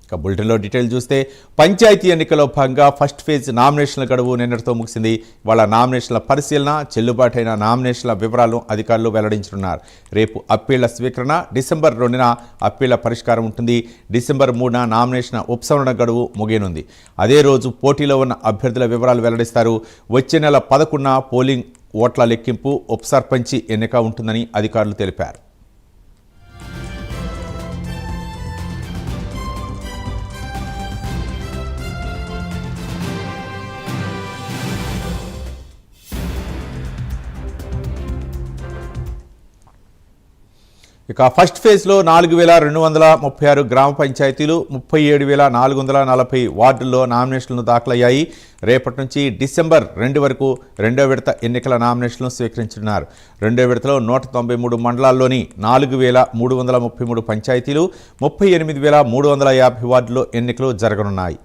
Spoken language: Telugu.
ఇక బులెటిన్లో డీటెయిల్ చూస్తే పంచాయతీ ఎన్నికల్లో భాగంగా ఫస్ట్ ఫేజ్ నామినేషన్ల గడువు నిన్నటితో ముగిసింది. వాళ్ళ నామినేషన్ల పరిశీలన, చెల్లుబాటైన నామినేషన్ల వివరాలను అధికారులు వెల్లడించనున్నారు. రేపు అప్పీళ్ల స్వీకరణ, డిసెంబర్ 2న అప్పీళ్ల పరిష్కారం ఉంటుంది. డిసెంబర్ 3న నామినేషన్ ఉపసంహరణ గడువు ముగియనుంది. అదే రోజు పోటీలో ఉన్న అభ్యర్థుల వివరాలు వెల్లడిస్తారు. వచ్చే నెల 11న పోలింగ్, ఓట్ల లెక్కింపు, ఉప సర్పంచి ఎన్నిక ఉంటుందని అధికారులు తెలిపారు. ఇక ఫస్ట్ ఫేజ్లో 4,236 గ్రామ పంచాయతీలు, 37,440 వార్డుల్లో నామినేషన్లు దాఖలయ్యాయి. రేపటి నుంచి డిసెంబర్ 2 వరకు రెండో విడత ఎన్నికల నామినేషన్లు స్వీకరించనున్నారు. రెండో విడతలో 193 మండలాల్లోని 4,333 పంచాయతీలు, 38,350 వార్డుల్లో ఎన్నికలు జరగనున్నాయి.